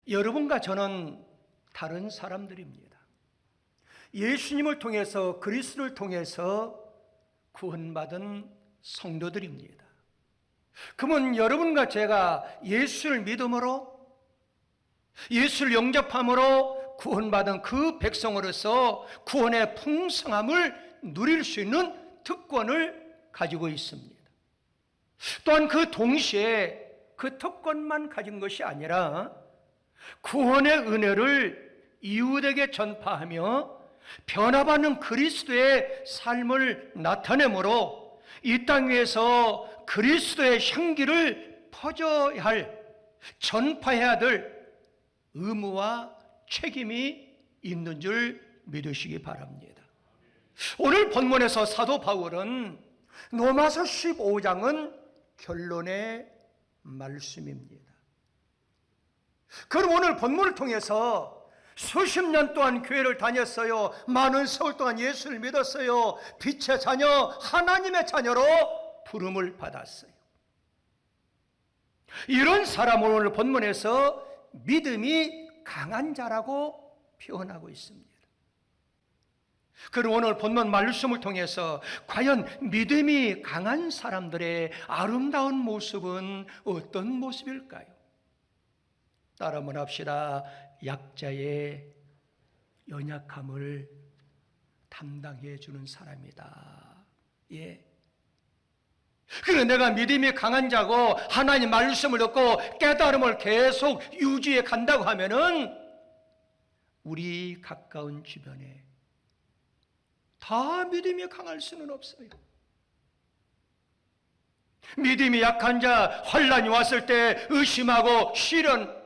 여러분과 저는 다른 사람들입니다. 예수님을 통해서, 그리스도를 통해서 구원받은 성도들입니다. 그러면 여러분과 제가 예수를 믿음으로, 예수를 영접함으로 구원받은 그 백성으로서 구원의 풍성함을 누릴 수 있는 특권을 가지고 있습니다. 또한 그 동시에 그 특권만 가진 것이 아니라 구원의 은혜를 이웃에게 전파하며 변화받는 그리스도의 삶을 나타내므로 이 땅 위에서 그리스도의 향기를 퍼져야 할, 전파해야 될 의무와 책임이 있는 줄 믿으시기 바랍니다. 오늘 본문에서 사도 바울은 로마서 15장은 결론의 말씀입니다. 그럼 오늘 본문을 통해서 수십 년 동안 교회를 다녔어요. 많은 세월 동안 예수를 믿었어요. 빛의 자녀, 하나님의 자녀로 부름을 받았어요. 이런 사람을 오늘 본문에서 믿음이 강한 자라고 표현하고 있습니다. 그럼 오늘 본문 말씀을 통해서 과연 믿음이 강한 사람들의 아름다운 모습은 어떤 모습일까요? 따라 한번 합시다. 약자의 연약함을 담당해 주는 사람이다. 예. 그래, 내가 믿음이 강한 자고 하나님 말씀을 듣고 깨달음을 계속 유지해 간다고 하면은 우리 가까운 주변에 다 믿음이 강할 수는 없어요. 믿음이 약한 자, 환난이 왔을 때 의심하고 시련,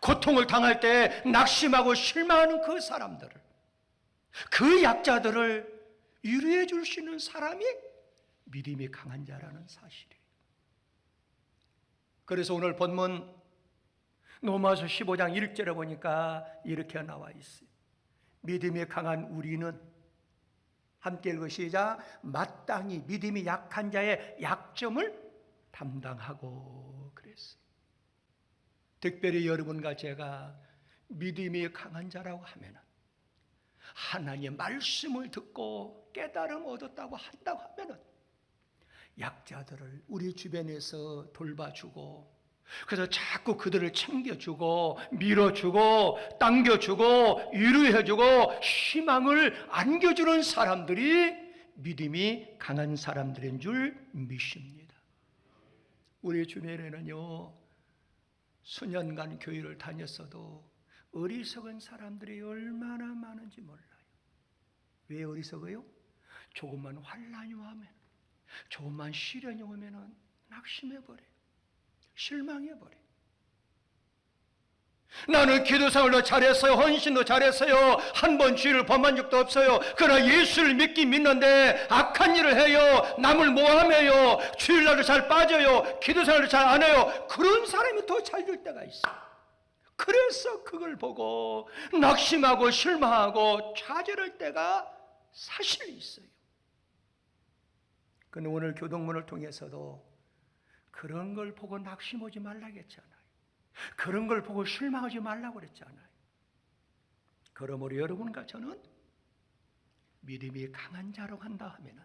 고통을 당할 때 낙심하고 실망하는 그 사람들을, 그 약자들을 위로해 줄 수 있는 사람이 믿음이 강한 자라는 사실이에요. 그래서 오늘 본문 로마서 15장 1절에 보니까 이렇게 나와 있어요. 믿음이 강한 우리는, 함께 읽으시자, 마땅히 믿음이 약한 자의 약점을 담당하고 그랬어요. 특별히 여러분과 제가 믿음이 강한 자라고 하면은, 하나님의 말씀을 듣고 깨달음 얻었다고 한다고 하면은 약자들을 우리 주변에서 돌봐주고, 그래서 자꾸 그들을 챙겨주고 밀어주고 당겨주고 위로해주고 희망을 안겨주는 사람들이 믿음이 강한 사람들인 줄 믿습니다. 우리 주변에는요, 수년간 교회를 다녔어도 어리석은 사람들이 얼마나 많은지 몰라요. 왜 어리석어요? 조금만 환난이 오면, 조금만 시련이 오면 낙심해버려요. 실망해버려요. 나는 기도생활도 잘했어요. 헌신도 잘했어요. 한 번 죄를 범한 적도 없어요. 그러나 예수를 믿긴 믿는데 악한 일을 해요. 남을 모함해요. 주일날도 잘 빠져요. 기도생활도 잘 안 해요. 그런 사람이 더 잘 될 때가 있어요. 그래서 그걸 보고 낙심하고 실망하고 좌절할 때가 사실 있어요. 그런데 오늘 교동문을 통해서도 그런 걸 보고 낙심하지 말라고 했잖아요. 그런 걸 보고 실망하지 말라고 그랬잖아요. 그러므로 여러분과 저는 믿음이 강한 자로 간다 하면은,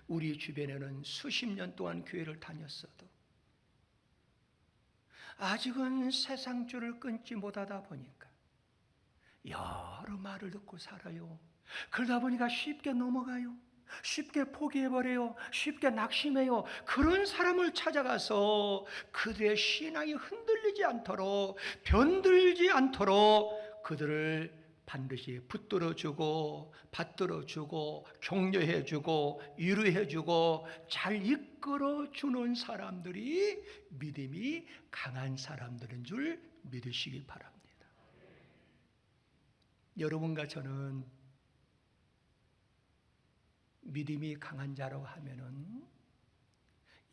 우리 주변에는 수십 년 동안 교회를 다녔어도 아직은 세상 줄을 끊지 못하다 보니까 여러 말을 듣고 살아요. 그러다 보니까 쉽게 넘어가요. 쉽게 포기해버려요. 쉽게 낙심해요. 그런 사람을 찾아가서 그들의 신앙이 흔들리지 않도록, 변들지 않도록 그들을 반드시 붙들어주고 받들어주고 격려해주고 위로해주고 잘 이끌어주는 사람들이 믿음이 강한 사람들인 줄 믿으시기 바랍니다. 여러분과 저는 믿음이 강한 자라고 하면은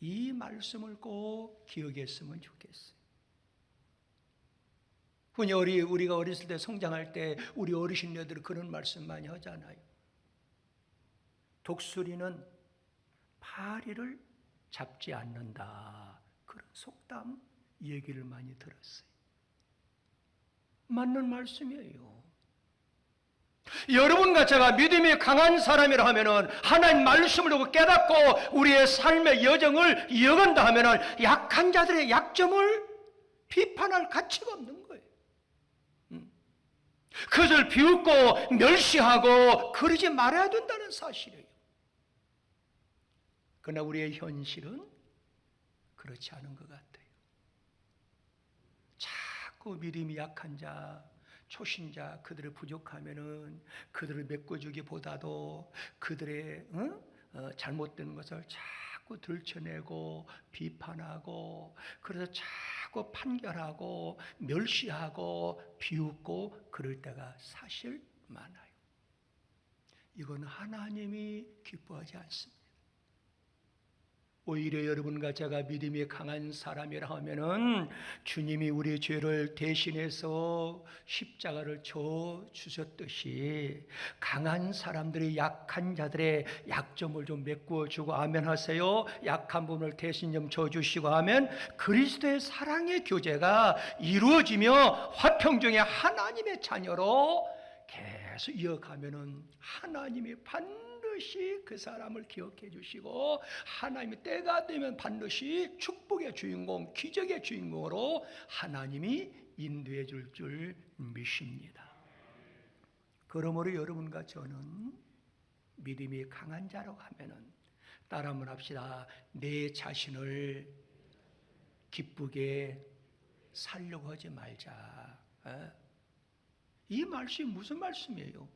이 말씀을 꼭 기억했으면 좋겠어요. 흔히 우리가 어렸을 때 성장할 때 우리 어르신네들이 그런 말씀 많이 하잖아요. 독수리는 파리를 잡지 않는다. 그런 속담 얘기를 많이 들었어요. 맞는 말씀이에요. 여러분과 제가 믿음이 강한 사람이라 하면은 하나님 말씀을 보고 깨닫고 우리의 삶의 여정을 이어간다 하면은 약한 자들의 약점을 비판할 가치가 없는 거예요. 그것을 비웃고 멸시하고 그러지 말아야 된다는 사실이에요. 그러나 우리의 현실은 그렇지 않은 것 같아요. 자꾸 믿음이 약한 자, 초신자, 그들을 부족하면은 그들을 메꿔주기보다도 그들의 잘못된 것을 자꾸 들춰내고 비판하고, 그래서 자꾸 판결하고 멸시하고 비웃고 그럴 때가 사실 많아요. 이건 하나님이 기뻐하지 않습니다. 오히려 여러분과 제가 믿음이 강한 사람이라 하면은 주님이 우리 죄를 대신해서 십자가를 져 주셨듯이 강한 사람들이 약한 자들의 약점을 좀 메꾸어 주고 아멘 하세요. 약한 부분을 대신 좀 져 주시고 하면 그리스도의 사랑의 교제가 이루어지며 화평 중에 하나님의 자녀로 계속 이어가면은 하나님이 반드시 그 사람을 기억해 주시고 하나님이 때가 되면 반드시 축복의 주인공, 기적의 주인공으로 하나님이 인도해 줄 믿습니다. 그러므로 여러분과 저는 믿음이 강한 자라고 하면은 따라 한번 합시다. 내 자신을 기쁘게 살려고 하지 말자. 이 말씀이 무슨 말씀이에요?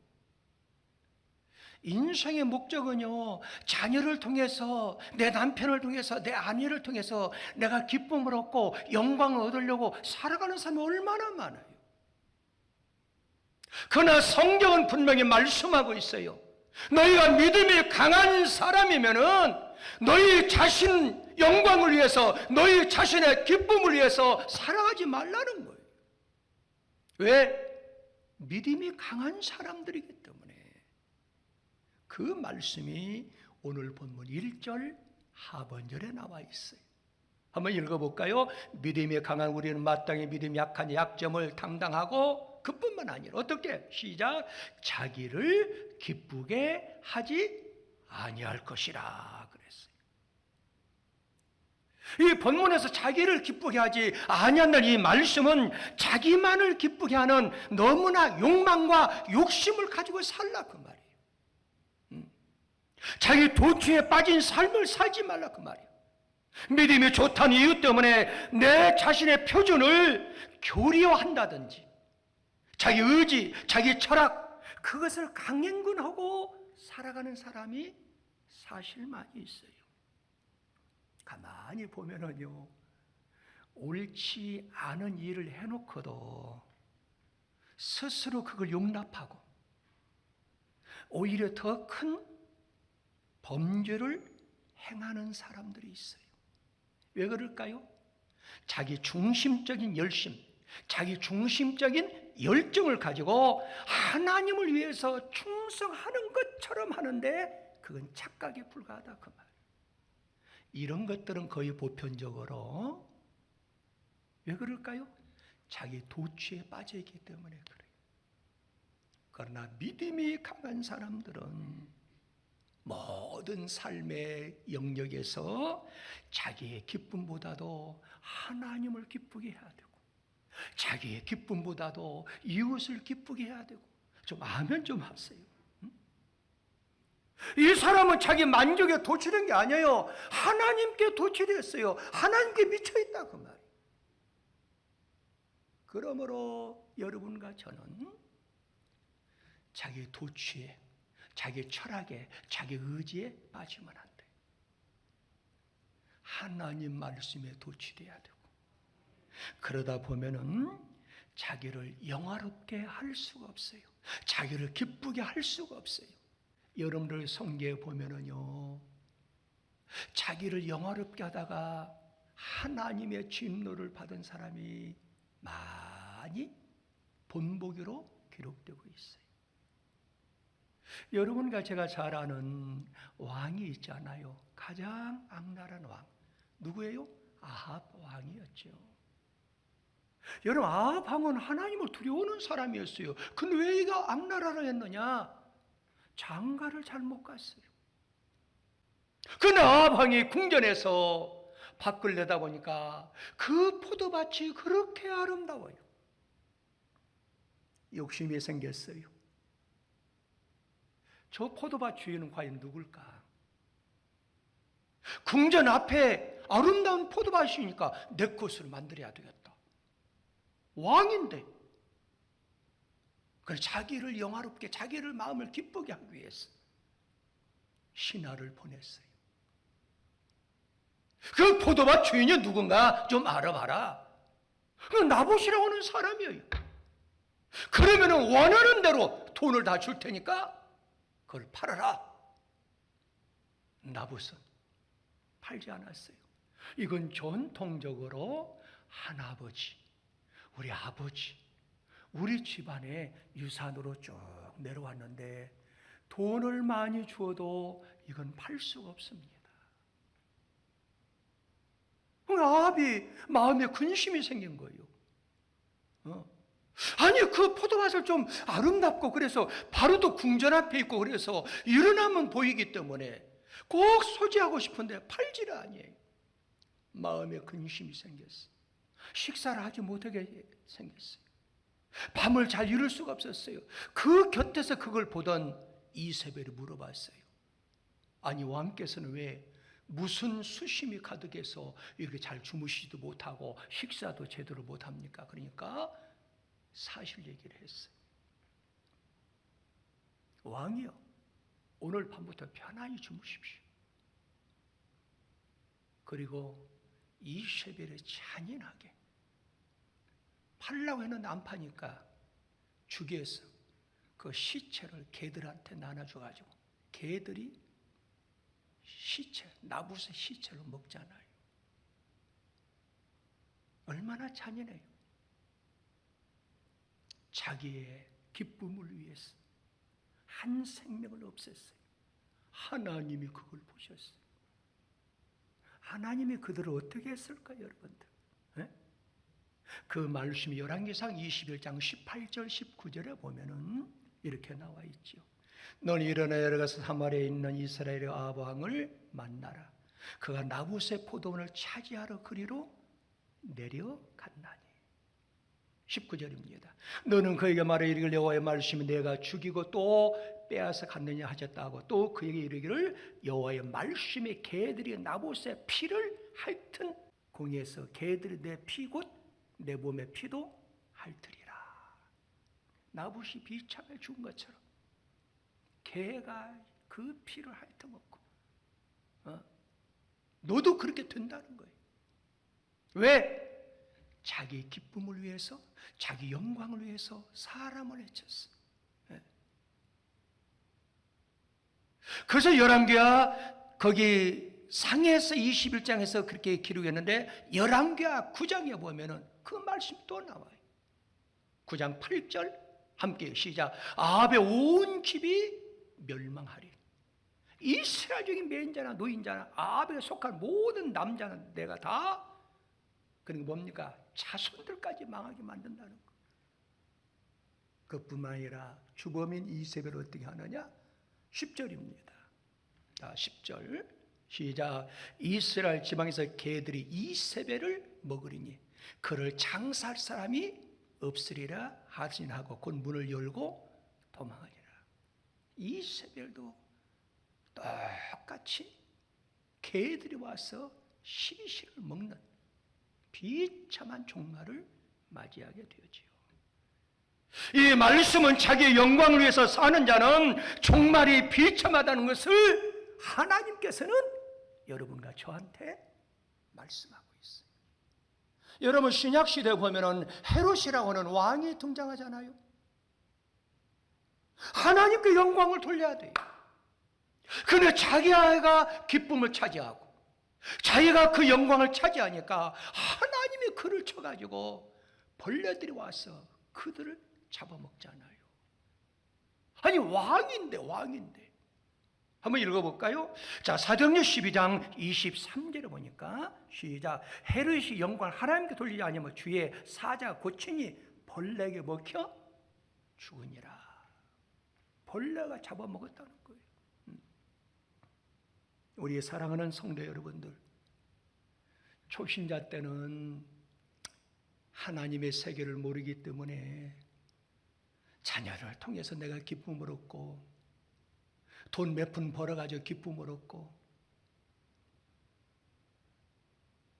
인생의 목적은요, 자녀를 통해서, 내 남편을 통해서, 내 아내를 통해서 내가 기쁨을 얻고 영광을 얻으려고 살아가는 사람이 얼마나 많아요. 그러나 성경은 분명히 말씀하고 있어요. 너희가 믿음이 강한 사람이면은 너희 자신 영광을 위해서, 너희 자신의 기쁨을 위해서 살아가지 말라는 거예요. 왜? 믿음이 강한 사람들이기 때문에. 그 말씀이 오늘 본문 1절 하반절에 나와 있어요. 한번 읽어볼까요? 믿음이 강한 우리는 마땅히 믿음이 약한 약점을 담당하고 그뿐만 아니라 어떻게? 시작. 자기를 기쁘게 하지 아니할 것이라 그랬어요. 이 본문에서 자기를 기쁘게 하지 아니한다는 이 말씀은 자기만을 기쁘게 하는 너무나 욕망과 욕심을 가지고 살라 그 말이에요. 자기 도취에 빠진 삶을 살지 말라 그 말이에요. 믿음이 좋다는 이유 때문에 내 자신의 표준을 교리화한다든지 자기 의지, 자기 철학 그것을 강행군하고 살아가는 사람이 사실 많이 있어요. 가만히 보면은요, 옳지 않은 일을 해놓고도 스스로 그걸 용납하고 오히려 더 큰 범죄를 행하는 사람들이 있어요. 왜 그럴까요? 자기 중심적인 열심, 자기 중심적인 열정을 가지고 하나님을 위해서 충성하는 것처럼 하는데 그건 착각에 불과하다 그 말. 이런 것들은 거의 보편적으로 왜 그럴까요? 자기 도취에 빠져 있기 때문에 그래요. 그러나 믿음이 강한 사람들은 모든 삶의 영역에서 자기의 기쁨보다도 하나님을 기쁘게 해야 되고 자기의 기쁨보다도 이웃을 기쁘게 해야 되고 좀 아멘 좀 하세요. 이 사람은 자기 만족에 도취된 게 아니에요. 하나님께 도취됐어요. 하나님께 미쳐있다 그 말이에요. 그러므로 여러분과 저는 자기 도취에, 자기 철학에, 자기 의지에 빠지면 안 돼요. 하나님 말씀에 도취돼야 되고 그러다 보면은 자기를 영화롭게 할 수가 없어요. 자기를 기쁘게 할 수가 없어요. 여러분들 성경에 보면은요, 자기를 영화롭게 하다가 하나님의 진노를 받은 사람이 많이 본보기로 기록되고 있어요. 여러분과 제가 잘 아는 왕이 있잖아요. 가장 악랄한 왕. 누구예요? 아합 왕이었죠. 여러분, 아합 왕은 하나님을 두려워하는 사람이었어요. 근데 왜 이가 악나라를 했느냐? 장가를 잘못 갔어요. 그 아합 왕이 궁전에서 밖을 내다보니까 그 포도밭이 그렇게 아름다워요. 욕심이 생겼어요. 저 포도밭 주인은 과연 누굴까? 궁전 앞에 아름다운 포도밭이니까 내 것으로 만들어야 되겠다. 왕인데. 그래서 자기를 영화롭게, 자기를 마음을 기쁘게 하기 위해서 신하를 보냈어요. 그 포도밭 주인이 누군가 좀 알아봐라. 그 나봇이라고 하는 사람이에요. 그러면 원하는 대로 돈을 다 줄 테니까 그걸 팔아라. 나봇은 팔지 않았어요. 이건 전통적으로 한아버지, 우리 아버지, 우리 집안의 유산으로 쭉 내려왔는데 돈을 많이 주어도 이건 팔 수가 없습니다. 아합이 마음에 근심이 생긴 거예요. 아니, 그 포도밭을 좀 아름답고 그래서 바로 또 궁전 앞에 있고 그래서 일어나면 보이기 때문에 꼭 소지하고 싶은데 팔지를 아니에요. 마음에 근심이 생겼어요. 식사를 하지 못하게 생겼어요. 밤을 잘 이룰 수가 없었어요. 그 곁에서 그걸 보던 이세벨이 물어봤어요. 아니, 왕께서는 왜 무슨 수심이 가득해서 이렇게 잘 주무시지도 못하고 식사도 제대로 못합니까? 그러니까 사실 얘기를 했어요. 왕이요, 오늘 밤부터 편안히 주무십시오. 그리고 이세벨이 잔인하게 팔라고 했는데 안 파니까 주기에서 그 시체를 개들한테 나눠줘가지고 개들이 시체, 나봇의 시체를 먹잖아요. 얼마나 잔인해요. 자기의 기쁨을 위해서 한 생명을 없앴어요. 하나님이 그걸 보셨어요. 하나님이 그들을 어떻게 했을까요, 여러분들? 네? 그 말씀이 열왕기상 21장 18절 19절에 보면은 이렇게 나와 있죠. 너는 일어나 내려가서 사마리아에 있는 이스라엘의 아합 왕을 만나라. 그가 나봇의 포도원을 차지하러 그리로 내려갔나니. 19절입니다. 너는 그에게 말해 이르기를 여호와의 말씀이 내가 죽이고 또 빼앗아 갔느냐 하셨다고, 또 그에게 이르기를 여호와의 말씀에 개들이 나봇의 피를 핥은 공에서 개들이 내 피 곧 내 몸의 피도 핥으리라. 나봇이 비참해 죽은 것처럼 개가 그 피를 핥아먹고, 너도 그렇게 된다는 거예요. 왜? 자기 기쁨을 위해서, 자기 영광을 위해서 사람을 해쳤어. 그래서 열왕기하 거기 상해에서 21장에서 그렇게 기록했는데 열왕기하 9장에 보면은 그 말씀이 또 나와요. 9장 8절 함께 시작. 아합의 온 집이 멸망하리. 이스라엘적인 매인자나 노인자나 아합에 속한 모든 남자는 내가 다, 그러니까 뭡니까? 자손들까지 망하게 만든다는 거. 그뿐만 아니라 주범인 이세벨을 어떻게 하느냐? 10절입니다. 자, 10절 시작. 이스라엘 지방에서 개들이 이세벨을 먹으리니 그를 장사할 사람이 없으리라 하진하고 곧 문을 열고 도망하니라. 이세벨도 똑같이 개들이 와서 시시를 먹는 비참한 종말을 맞이하게 되었지요. 이 말씀은 자기의 영광을 위해서 사는 자는 종말이 비참하다는 것을 하나님께서는 여러분과 저한테 말씀하고 있어요. 여러분, 신약시대에 보면 헤롯이라고 하는 왕이 등장하잖아요. 하나님께 영광을 돌려야 돼요. 그런데 자기 아이가 기쁨을 차지하고 자기가 그 영광을 차지하니까 하나님이 그를 쳐가지고 벌레들이 와서 그들을 잡아먹잖아요. 아니, 왕인데 한번 읽어볼까요? 자, 사도행전 12장 23절에 보니까 시작. 헤롯이 영광을 하나님께 돌리지 아니하면 주의 사자 고친이 벌레에게 먹혀 죽으니라. 벌레가 잡아먹었다는 거예요. 우리 사랑하는 성도 여러분들, 초신자 때는 하나님의 세계를 모르기 때문에 자녀를 통해서 내가 기쁨을 얻고 돈 몇 푼 벌어가지고 기쁨을 얻고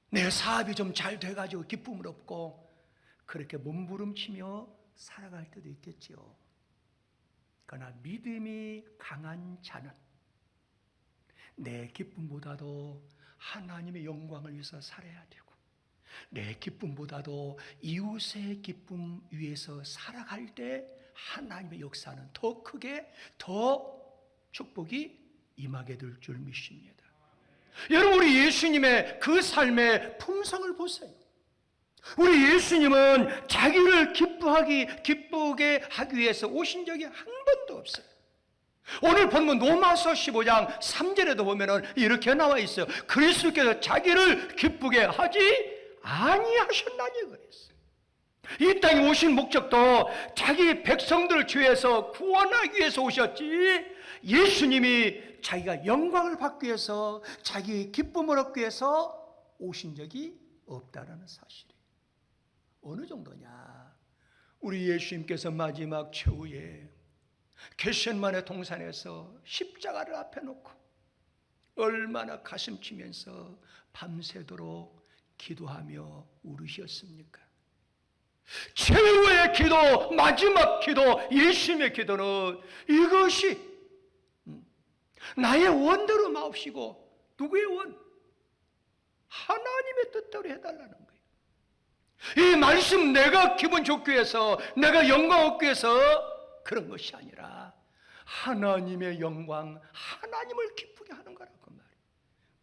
내 사업이 좀 잘 돼가지고 기쁨을 얻고 그렇게 몸부림치며 살아갈 때도 있겠지요. 그러나 믿음이 강한 자는 내 기쁨보다도 하나님의 영광을 위해서 살아야 되고 내 기쁨보다도 이웃의 기쁨 위해서 살아갈 때 하나님의 역사는 더 크게 더 축복이 임하게 될 줄 믿습니다. 여러분, 우리 예수님의 그 삶의 품성을 보세요. 우리 예수님은 자기를 기쁘게 하기 위해서 오신 적이 한 번도 없어요. 오늘 본문 로마서 15장 3절에도 보면은 이렇게 나와 있어요. 그리스도께서 자기를 기쁘게 하지 아니하셨나니 그랬어요. 이 땅에 오신 목적도 자기 백성들을 죄에서 구원하기 위해서 오셨지, 예수님이 자기가 영광을 받기 위해서 자기의 기쁨을 얻기 위해서 오신 적이 없다는 사실이에요. 어느 정도냐? 우리 예수님께서 마지막 최후에 겟세마네 동산에서 십자가를 앞에 놓고 얼마나 가슴 치면서 밤새도록 기도하며 울으셨습니까? 최후의 기도, 마지막 기도, 예수님의 기도는 이것이 나의 원대로 마옵시고, 누구의 원? 하나님의 뜻대로 해달라는 거예요. 이 말씀 내가 기분 좋기 위해서, 내가 영광 얻기 위해서 그런 것이 아니라 하나님의 영광, 하나님을 기쁘게 하는 거라고 말이에요.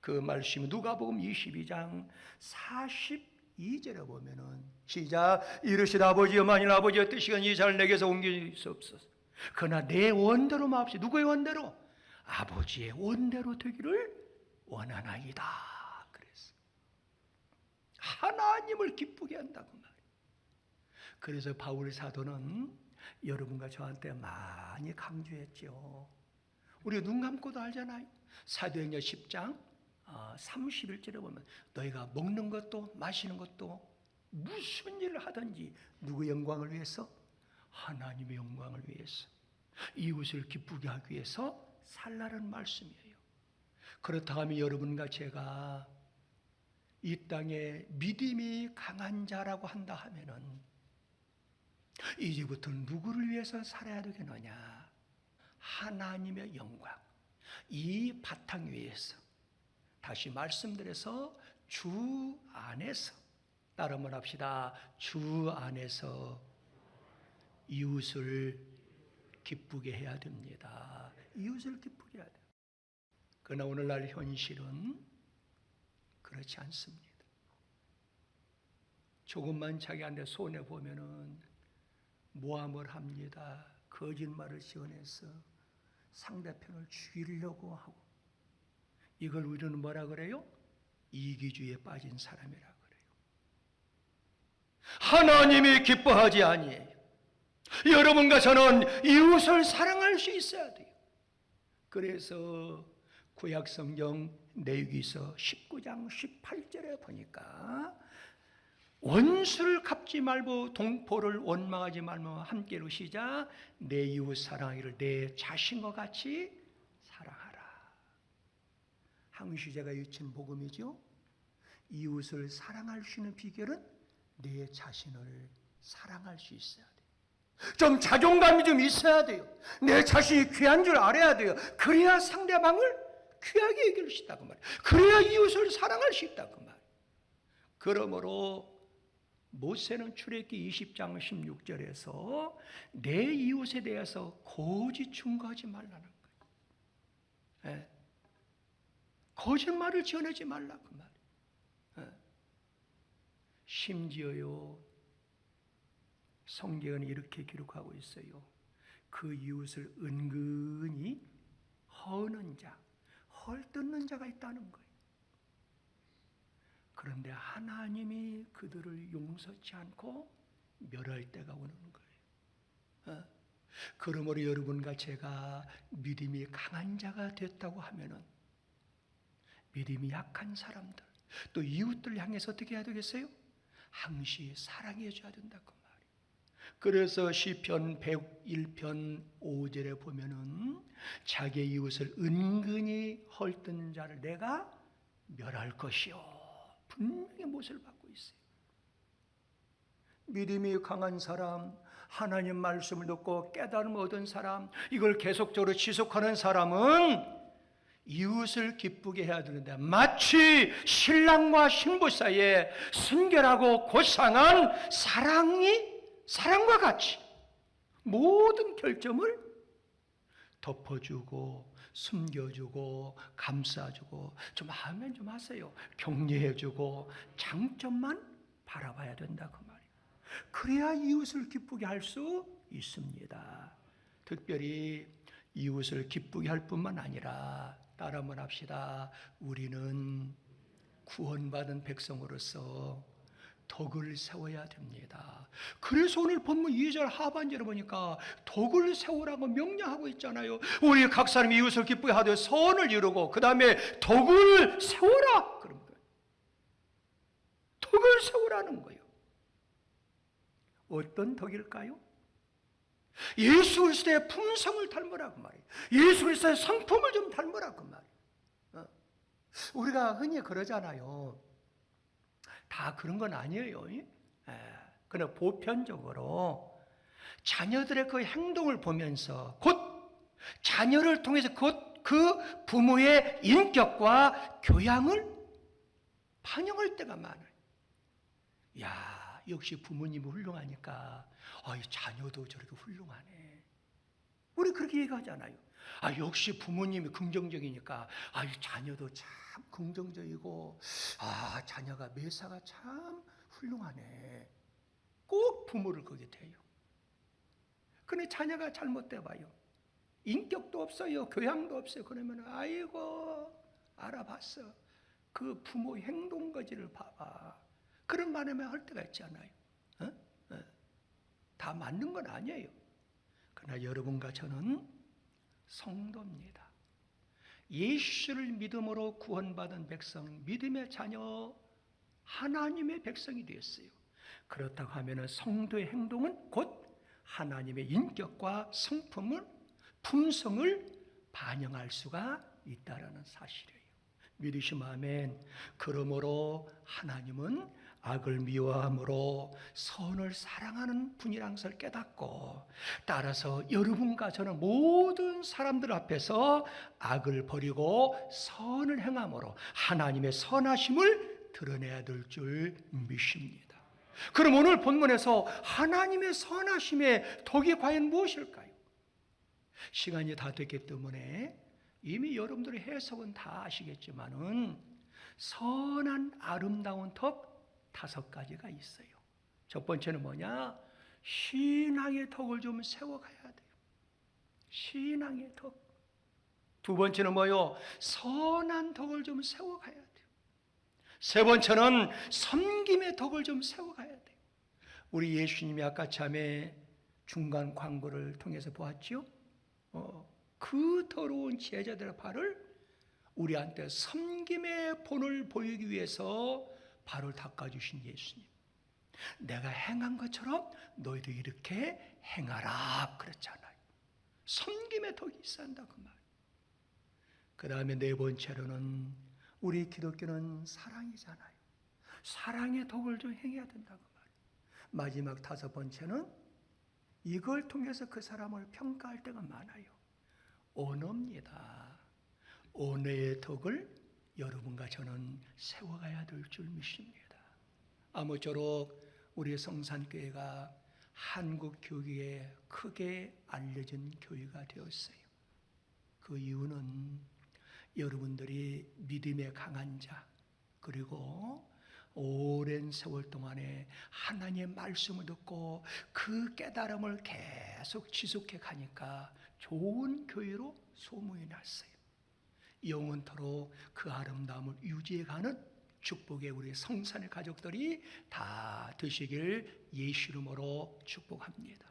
그 말씀이 누가복음 22장 42절에 보면은 시작. 이르시되 아버지여, 만일 아버지의 뜻이거니 이 잔을 내게서 옮기시옵소서. 그러나 내 원대로 마옵시. 누구의 원대로? 아버지의 원대로 되기를 원하나이다. 그랬어. 하나님을 기쁘게 한다고 말이에요. 그래서 바울 사도는 여러분과 저한테 많이 강조했죠. 우리가 눈 감고도 알잖아요. 사도행전 10장 31절에 보면 너희가 먹는 것도 마시는 것도 무슨 일을 하든지 누구의 영광을 위해서? 하나님의 영광을 위해서, 이웃을 기쁘게 하기 위해서 살라는 말씀이에요. 그렇다고 하면 여러분과 제가 이 땅에 믿음이 강한 자라고 한다 하면은 이제부터 누구를 위해서 살아야 되겠느냐? 하나님의 영광, 이 바탕 위에서, 다시 말씀드려서 주 안에서, 따라 한번 합시다. 주 안에서 이웃을 기쁘게 해야 됩니다. 이웃을 기쁘게 해야 돼요. 그러나 오늘날 현실은 그렇지 않습니다. 조금만 자기한테 손해보면은 모함을 합니다. 거짓말을 지어내서 상대편을 죽이려고 하고, 이걸 우리는 뭐라 그래요? 이기주의에 빠진 사람이라 그래요. 하나님이 기뻐하지 아니에요. 여러분과 저는 이웃을 사랑할 수 있어야 돼요. 그래서 구약성경 레위기서 19장 18절에 보니까 원수를 갚지 말고 동포를 원망하지 말며 함께로 시작. 내 이웃 사랑하기를 내 자신과 같이 사랑하라. 항시제가 외친 복음이죠. 이웃을 사랑할 수 있는 비결은 내 자신을 사랑할 수 있어야 돼요. 좀 자존감이 좀 있어야 돼요. 내 자신이 귀한 줄 알아야 돼요. 그래야 상대방을 귀하게 여길 수 있다고 말이에요. 그래야 이웃을 사랑할 수 있다고 말이에요. 그러므로 모세는 출애굽기 20장 16절에서 내 이웃에 대해서 거짓 증거하지 말라는 거예요. 예. 거짓말을 지어내지 말라고 말이에요. 예. 심지어요, 성경은 이렇게 기록하고 있어요. 그 이웃을 은근히 허는 자, 헐뜯는 자가 있다는 거예요. 그런데 하나님이 그들을 용서치 않고 멸할 때가 오는 거예요. 그러므로 여러분과 제가 믿음이 강한 자가 됐다고 하면은 믿음이 약한 사람들, 또 이웃들 향해서 어떻게 해야 되겠어요? 항시 사랑해 줘야 된다고 말이에요. 그래서 시편 101편 5절에 보면은 자기 이웃을 은근히 헐뜯는 자를 내가 멸할 것이요, 분명히 못을 받고 있어요. 믿음이 강한 사람, 하나님 말씀을 듣고 깨달음을 얻은 사람, 이걸 계속적으로 지속하는 사람은 이웃을 기쁘게 해야 되는데, 마치 신랑과 신부 사이에 순결하고 고상한 사랑과 같이 모든 결점을 덮어주고 숨겨주고 감싸주고, 좀 하면 좀 하세요, 격려해주고 장점만 바라봐야 된다 그 말이에요. 그래야 이웃을 기쁘게 할 수 있습니다. 특별히 이웃을 기쁘게 할 뿐만 아니라, 따라 한번 합시다. 우리는 구원받은 백성으로서 덕을 세워야 됩니다. 그래서 오늘 본문 2절 하반절에 보니까 덕을 세우라고 명령하고 있잖아요. 우리 각 사람이 이웃을 기쁘게 하되 선을 이루고, 그 다음에 덕을 세워라 그런 거예요. 덕을 세우라는 거예요. 어떤 덕일까요? 예수 그리스도의 품성을 닮으라고 말이에요. 예수 그리스도의 성품을 좀 닮으라고 말이에요. 우리가 흔히 그러잖아요. 다 그런 건 아니에요. 그러나 보편적으로 자녀들의 그 행동을 보면서, 곧 자녀를 통해서 곧 그 부모의 인격과 교양을 반영할 때가 많아요. 야, 역시 부모님이 훌륭하니까 이 자녀도 저렇게 훌륭하네. 우리 그렇게 얘기하잖아요. 역시 부모님이 긍정적이니까 이 자녀도 참 긍정적이고, 자녀가 매사가 참 훌륭하네. 꼭 부모를 그게 돼요. 근데 자녀가 잘못돼 봐요. 인격도 없어요, 교양도 없어요. 그러면 아이고 알아봤어, 그 부모 행동거지를 봐봐. 그런 말에만 할 때가 있잖아요. 다 맞는 건 아니에요. 그러나 여러분과 저는 성도입니다. 예수를 믿음으로 구원받은 백성, 믿음의 자녀, 하나님의 백성이 되었어요. 그렇다고 하면 성도의 행동은 곧 하나님의 인격과 성품을, 품성을 반영할 수가 있다는 사실이에요. 믿으시면 아멘. 그러므로 하나님은 악을 미워함으로 선을 사랑하는 분이라는 것을 깨닫고, 따라서 여러분과 저는 모든 사람들 앞에서 악을 버리고 선을 행함으로 하나님의 선하심을 드러내야 될 줄 믿습니다. 그럼 오늘 본문에서 하나님의 선하심의 덕이 과연 무엇일까요? 시간이 다 됐기 때문에 이미 여러분들의 해석은 다 아시겠지만은, 선한 아름다운 덕 5가지가 있어요. 첫 번째는 뭐냐? 신앙의 덕을 좀 세워가야 돼요. 신앙의 덕. 두 번째는 뭐요? 선한 덕을 좀 세워가야 돼요. 세 번째는 섬김의 덕을 좀 세워가야 돼요. 우리 예수님이 아까 참에 중간 광고를 통해서 보았죠? 그 더러운 제자들의 발을 우리한테 섬김의 본을 보이기 위해서 발을 닦아주신 예수님. 내가 행한 것처럼 너희도 이렇게 행하라 그랬잖아요. 섬김의 덕이 있어야 한다 그 말. 그 다음에 네 번째로는 우리 기독교는 사랑이잖아요. 사랑의 덕을 좀 행해야 된다고 말. 마지막 5번째는 이걸 통해서 그 사람을 평가할 때가 많아요. 언어입니다. 언어의 덕을 여러분과 저는 세워가야 될 줄 믿습니다. 아무쪼록 우리 성산교회가 한국 교회에 크게 알려진 교회가 되었어요. 그 이유는 여러분들이 믿음에 강한 자, 그리고 오랜 세월 동안에 하나님의 말씀을 듣고 그 깨달음을 계속 지속해 가니까 좋은 교회로 소문이 났어요. 영원토록 그 아름다움을 유지해가는 축복의 우리 성산의 가족들이 다 되시길 예수 이름으로 축복합니다.